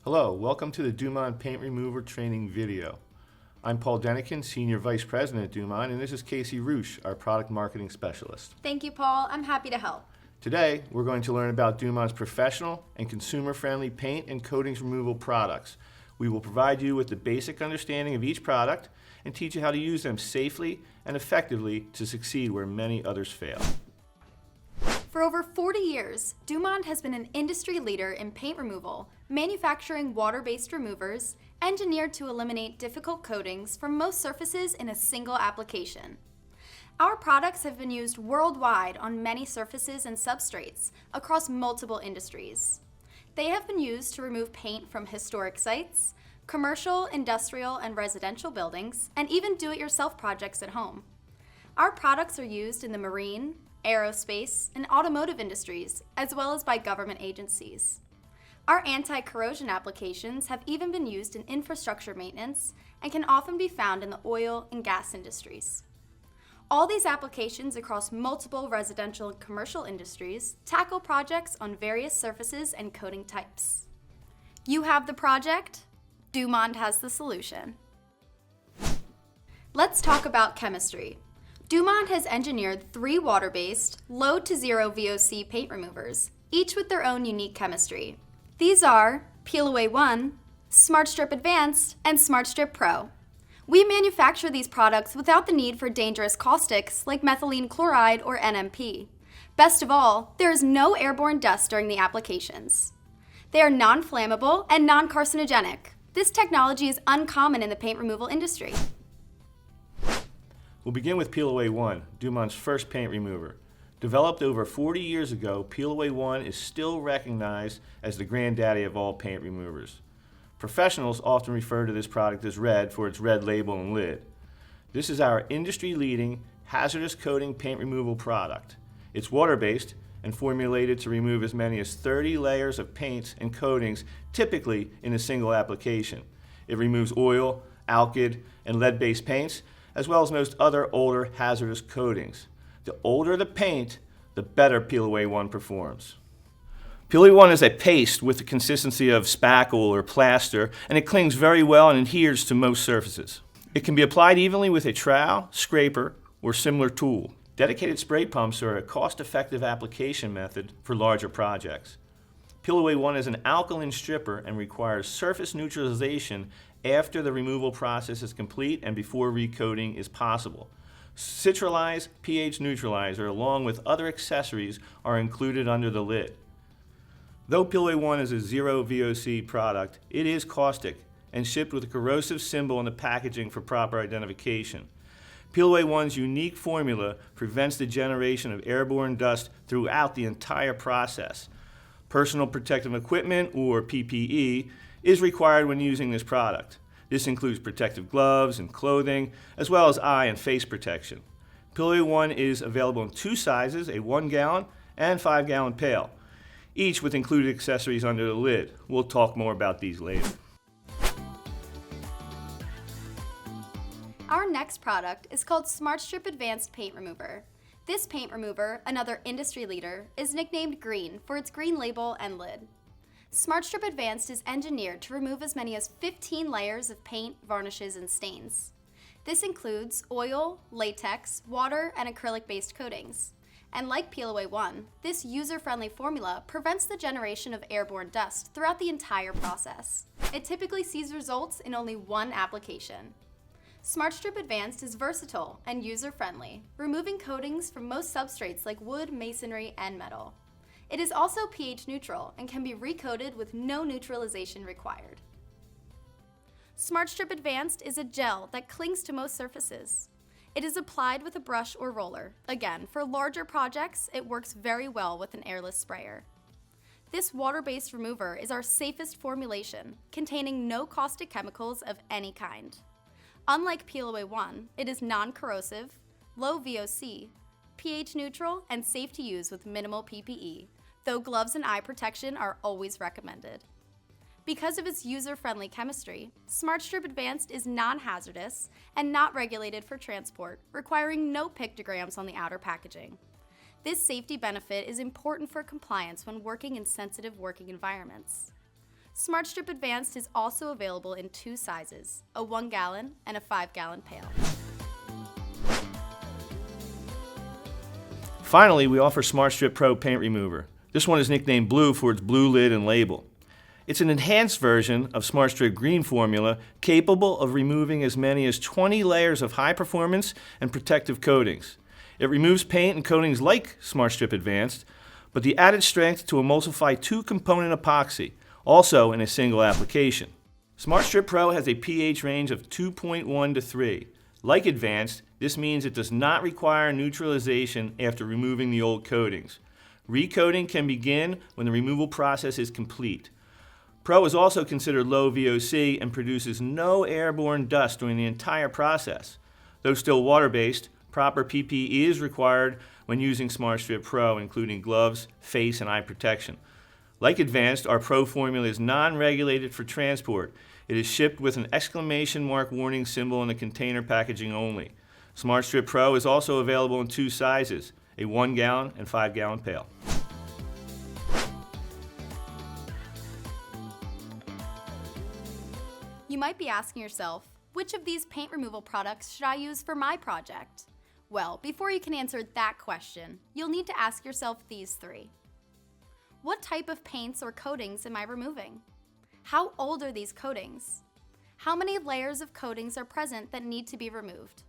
Hello, welcome to the Dumond Paint Remover Training video. I'm Paul Denikin, Senior Vice President at Dumond, and this is Casey Roosh, our Product Marketing Specialist. Thank you, Paul. I'm happy to help. Today, we're going to learn about Dumond's professional and consumer-friendly paint and coatings removal products. We will provide you with the basic understanding of each product and teach you how to use them safely and effectively to succeed where many others fail. For over 40 years, Dumond has been an industry leader in paint removal, manufacturing water-based removers engineered to eliminate difficult coatings from most surfaces in a single application. Our products have been used worldwide on many surfaces and substrates across multiple industries. They have been used to remove paint from historic sites, commercial, industrial, and residential buildings, and even do-it-yourself projects at home. Our products are used in the marine, aerospace, and automotive industries, as well as by government agencies. Our anti-corrosion applications have even been used in infrastructure maintenance and can often be found in the oil and gas industries. All these applications across multiple residential and commercial industries tackle projects on various surfaces and coating types. You have the project, Dumond has the solution. Let's talk about chemistry. Dumond has engineered 3 water-based, low to zero VOC paint removers, each with their own unique chemistry. These are Peel Away 1, Smart Strip Advanced, and Smart Strip Pro. We manufacture these products without the need for dangerous caustics like methylene chloride or NMP. Best of all, there is no airborne dust during the applications. They are non-flammable and non-carcinogenic. This technology is uncommon in the paint removal industry. We'll begin with Peel Away 1, Dumond's first paint remover. Developed over 40 years ago, Peel Away 1 is still recognized as the granddaddy of all paint removers. Professionals often refer to this product as Red for its red label and lid. This is our industry-leading hazardous coating paint removal product. It's water-based and formulated to remove as many as 30 layers of paints and coatings, typically in a single application. It removes oil, alkyd, and lead-based paints, as well as most other older hazardous coatings. The older the paint, the better Peel Away 1 performs. Peel Away 1 is a paste with the consistency of spackle or plaster, and it clings very well and adheres to most surfaces. It can be applied evenly with a trowel, scraper, or similar tool. Dedicated spray pumps are a cost-effective application method for larger projects. Peel Away 1 is an alkaline stripper and requires surface neutralization after the removal process is complete and before recoating is possible. Citralized pH neutralizer along with other accessories are included under the lid. Though Peel Away 1 is a zero VOC product, it is caustic and shipped with a corrosive symbol in the packaging for proper identification. Peel Away 1's unique formula prevents the generation of airborne dust throughout the entire process. Personal protective equipment, or PPE, is required when using this product. This includes protective gloves and clothing, as well as eye and face protection. Peel Away 1 is available in 2 sizes, a 1-gallon and 5-gallon pail, each with included accessories under the lid. We'll talk more about these later. Our next product is called Smart Strip Advanced Paint Remover. This paint remover, another industry leader, is nicknamed Green for its green label and lid. Smart Strip Advanced is engineered to remove as many as 15 layers of paint, varnishes, and stains. This includes oil, latex, water, and acrylic-based coatings. And like Peel Away 1, this user-friendly formula prevents the generation of airborne dust throughout the entire process. It typically sees results in only 1 application. Smart Strip Advanced is versatile and user-friendly, removing coatings from most substrates like wood, masonry, and metal. It is also pH neutral and can be recoated with no neutralization required. Smart Strip Advanced is a gel that clings to most surfaces. It is applied with a brush or roller. Again, for larger projects, it works very well with an airless sprayer. This water-based remover is our safest formulation, containing no caustic chemicals of any kind. Unlike Peel Away 1, it is non-corrosive, low VOC, pH neutral, and safe to use with minimal PPE, though gloves and eye protection are always recommended. Because of its user-friendly chemistry, Smart Strip Advanced is non-hazardous and not regulated for transport, requiring no pictograms on the outer packaging. This safety benefit is important for compliance when working in sensitive working environments. Smart Strip Advanced is also available in 2 sizes, a 1-gallon and a 5-gallon pail. Finally, we offer Smart Strip Pro Paint Remover. This one is nicknamed Blue for its blue lid and label. It's an enhanced version of Smart Strip Green formula capable of removing as many as 20 layers of high performance and protective coatings. It removes paint and coatings like Smart Strip Advanced, but the added strength to emulsify 2-component epoxy, also in a single application. Smart Strip Pro has a pH range of 2.1 to 3. Like Advanced, this means it does not require neutralization after removing the old coatings. Recoating can begin when the removal process is complete. Pro is also considered low VOC and produces no airborne dust during the entire process. Though still water-based, proper PPE is required when using Smart Strip Pro, including gloves, face, and eye protection. Like Advanced, our Pro formula is non-regulated for transport. It is shipped with an exclamation mark warning symbol in the container packaging only. Smart Strip Pro is also available in 2 sizes, a 1-gallon and 5-gallon pail. You might be asking yourself, which of these paint removal products should I use for my project? Well, before you can answer that question, you'll need to ask yourself these 3. What type of paints or coatings am I removing? How old are these coatings? How many layers of coatings are present that need to be removed?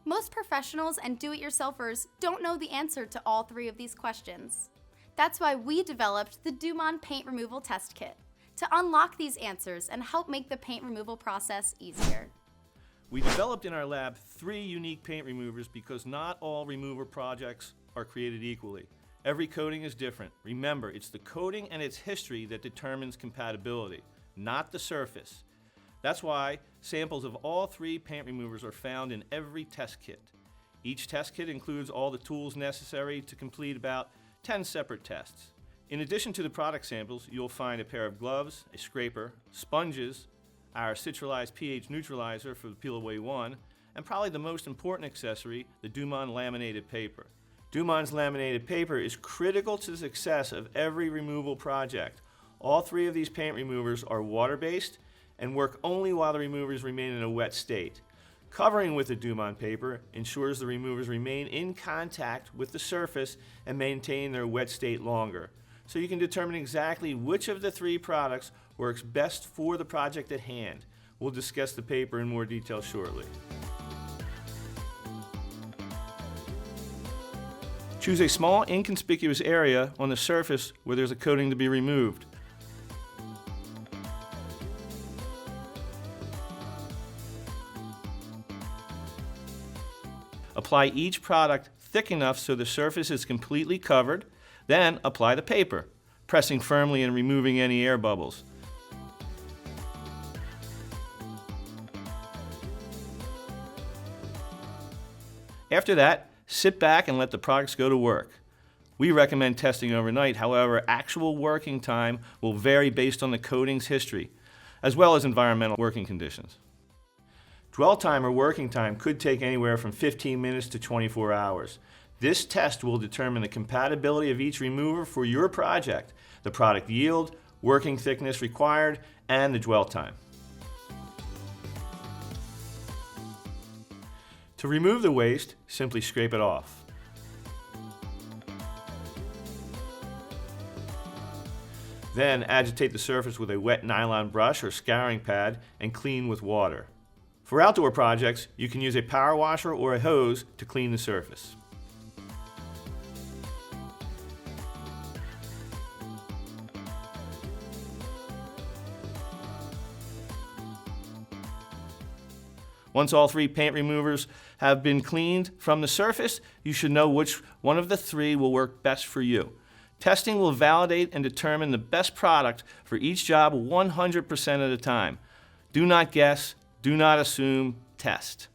Most professionals and do-it-yourselfers don't know the answer to all 3 of these questions. That's why we developed the Dumond Paint Removal Test Kit, to unlock these answers and help make the paint removal process easier. We developed in our lab 3 unique paint removers because not all remover projects are created equally. Every coating is different. Remember, it's the coating and its history that determines compatibility, not the surface. That's why samples of all 3 paint removers are found in every test kit. Each test kit includes all the tools necessary to complete about 10 separate tests. In addition to the product samples, you'll find a pair of gloves, a scraper, sponges, our citralized pH neutralizer for the Peel Away 1, and probably the most important accessory, the Dumond laminated paper. Dumonds laminated paper is critical to the success of every removal project. All 3 of these paint removers are water-based and work only while the removers remain in a wet state. Covering with the Dumond paper ensures the removers remain in contact with the surface and maintain their wet state longer, so you can determine exactly which of the 3 products works best for the project at hand. We'll discuss the paper in more detail shortly. Choose a small, inconspicuous area on the surface where there's a coating to be removed. Apply each product thick enough so the surface is completely covered, then apply the paper, pressing firmly and removing any air bubbles. After that, sit back and let the products go to work. We recommend testing overnight, however, actual working time will vary based on the coating's history, as well as environmental working conditions. Dwell time or working time could take anywhere from 15 minutes to 24 hours. This test will determine the compatibility of each remover for your project, the product yield, working thickness required, and the dwell time. To remove the waste, simply scrape it off. Then agitate the surface with a wet nylon brush or scouring pad and clean with water. For outdoor projects, you can use a power washer or a hose to clean the surface. Once all 3 paint removers have been cleaned from the surface, you should know which one of the 3 will work best for you. Testing will validate and determine the best product for each job 100% of the time. Do not guess, do not assume, test.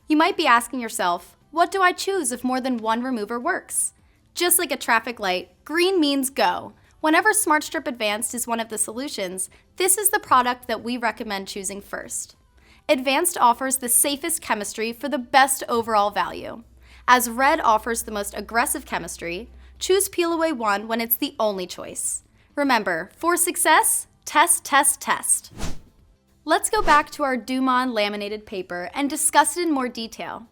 You might be asking yourself, what do I choose if more than one remover works? Just like a traffic light, green means go. Whenever Smart Strip Advanced is one of the solutions, this is the product that we recommend choosing first. Advanced offers the safest chemistry for the best overall value. As red offers the most aggressive chemistry, choose Peel Away 1 when it's the only choice. Remember, for success, test, test, test. Let's go back to our Dumond laminated paper and discuss it in more detail.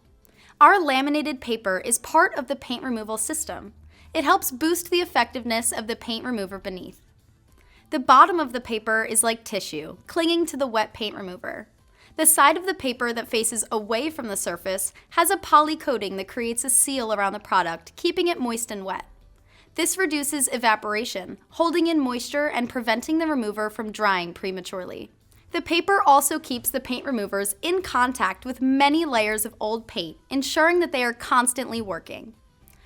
Our laminated paper is part of the paint removal system. It helps boost the effectiveness of the paint remover beneath. The bottom of the paper is like tissue, clinging to the wet paint remover. The side of the paper that faces away from the surface has a poly coating that creates a seal around the product, keeping it moist and wet. This reduces evaporation, holding in moisture and preventing the remover from drying prematurely. The paper also keeps the paint removers in contact with many layers of old paint, ensuring that they are constantly working.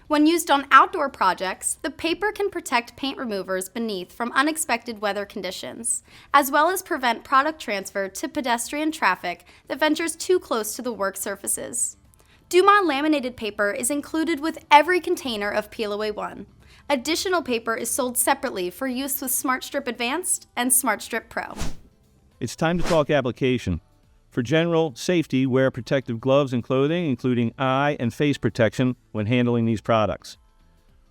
When used on outdoor projects, the paper can protect paint removers beneath from unexpected weather conditions, as well as prevent product transfer to pedestrian traffic that ventures too close to the work surfaces. Dumond laminated paper is included with every container of Peel Away 1. Additional paper is sold separately for use with Smart Strip Advanced and Smart Strip Pro. It's time to talk application. For general safety, wear protective gloves and clothing, including eye and face protection when handling these products.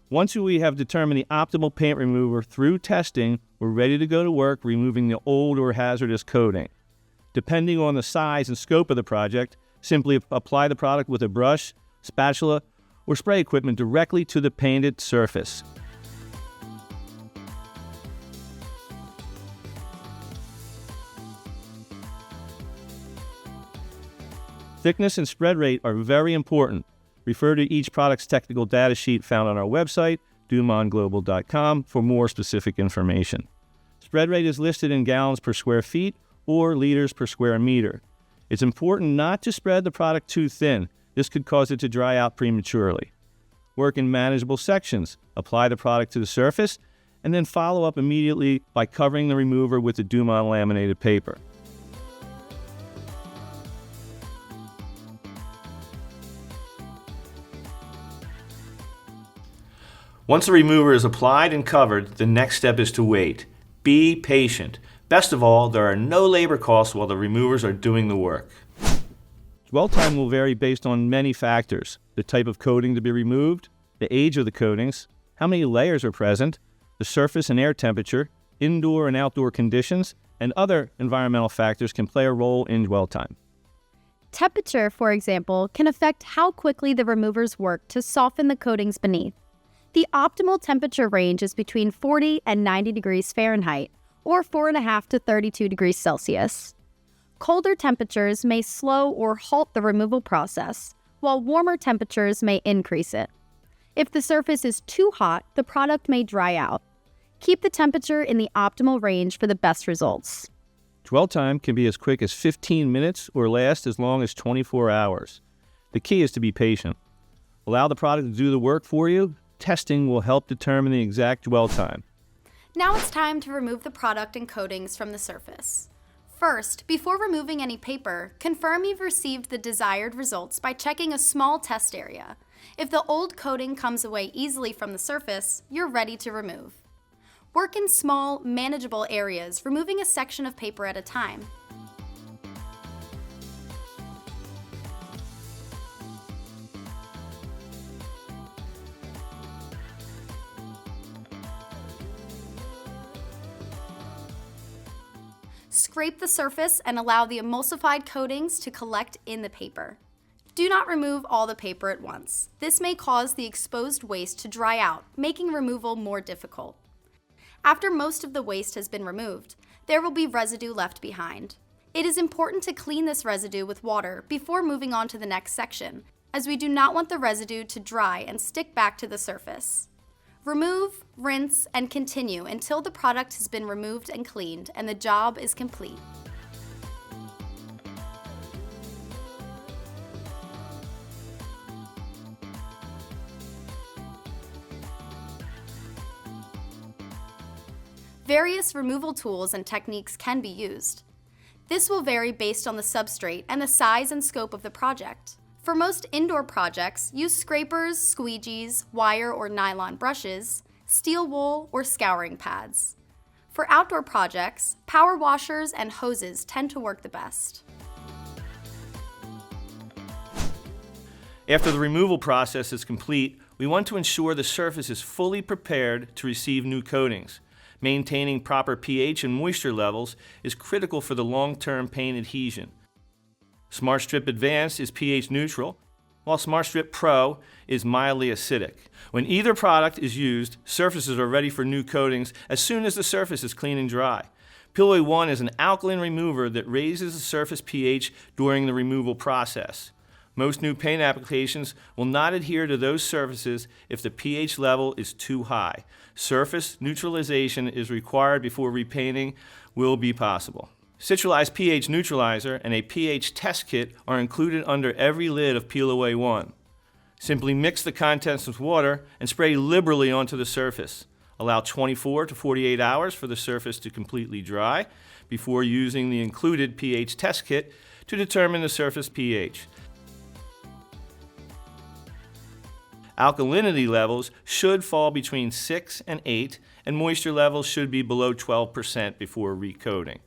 Once we have determined the optimal paint remover through testing, we're ready to go to work removing the old or hazardous coating. Depending on the size and scope of the project, simply apply the product with a brush, spatula, or spray equipment directly to the painted surface. Thickness and spread rate are very important. Refer to each product's technical data sheet found on our website, dumondglobal.com, for more specific information. Spread rate is listed in gallons per square feet or liters per square meter. It's important not to spread the product too thin. This could cause it to dry out prematurely. Work in manageable sections. Apply the product to the surface, and then follow up immediately by covering the remover with the Dumond laminated paper. Once the remover is applied and covered, the next step is to wait. Be patient. Best of all, there are no labor costs while the removers are doing the work. Dwell time will vary based on many factors: the type of coating to be removed, the age of the coatings, how many layers are present, the surface and air temperature, indoor and outdoor conditions, and other environmental factors can play a role in dwell time. Temperature, for example, can affect how quickly the removers work to soften the coatings beneath. The optimal temperature range is between 40 and 90 degrees Fahrenheit, or 4.5 to 32 degrees Celsius. Colder temperatures may slow or halt the removal process, while warmer temperatures may increase it. If the surface is too hot, the product may dry out. Keep the temperature in the optimal range for the best results. Dwell time can be as quick as 15 minutes or last as long as 24 hours. The key is to be patient. Allow the product to do the work for you. Testing will help determine the exact dwell time. Now it's time to remove the product and coatings from the surface. First, before removing any paper, confirm you've received the desired results by checking a small test area. If the old coating comes away easily from the surface, you're ready to remove. Work in small, manageable areas, removing a section of paper at a time. Scrape the surface and allow the emulsified coatings to collect in the paper. Do not remove all the paper at once. This may cause the exposed waste to dry out, making removal more difficult. After most of the waste has been removed, there will be residue left behind. It is important to clean this residue with water before moving on to the next section, as we do not want the residue to dry and stick back to the surface. Remove, rinse, and continue until the product has been removed and cleaned and the job is complete. Various removal tools and techniques can be used. This will vary based on the substrate and the size and scope of the project. For most indoor projects, use scrapers, squeegees, wire or nylon brushes, steel wool, or scouring pads. For outdoor projects, power washers and hoses tend to work the best. After the removal process is complete, we want to ensure the surface is fully prepared to receive new coatings. Maintaining proper pH and moisture levels is critical for the long-term paint adhesion. Smart Strip Advanced is pH neutral, while Smart Strip Pro is mildly acidic. When either product is used, surfaces are ready for new coatings as soon as the surface is clean and dry. Peel Away 1 is an alkaline remover that raises the surface pH during the removal process. Most new paint applications will not adhere to those surfaces if the pH level is too high. Surface neutralization is required before repainting will be possible. Citralized pH neutralizer and a pH test kit are included under every lid of Peel Away 1. Simply mix the contents with water and spray liberally onto the surface. Allow 24 to 48 hours for the surface to completely dry before using the included pH test kit to determine the surface pH. Alkalinity levels should fall between 6 and 8, and moisture levels should be below 12% before recoating.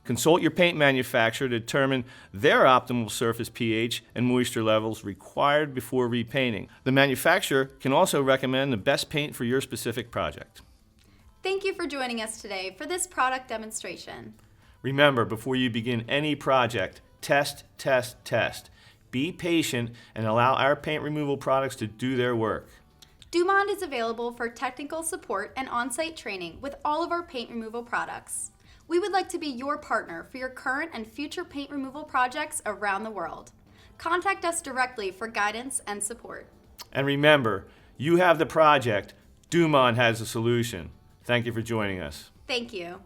Consult your paint manufacturer to determine their optimal surface pH and moisture levels required before repainting. The manufacturer can also recommend the best paint for your specific project. Thank you for joining us today for this product demonstration. Remember, before you begin any project, test, test, test. Be patient and allow our paint removal products to do their work. Dumond is available for technical support and on-site training with all of our paint removal products. We would like to be your partner for your current and future paint removal projects around the world. Contact us directly for guidance and support. And remember, you have the project, Dumond has the solution. Thank you for joining us. Thank you.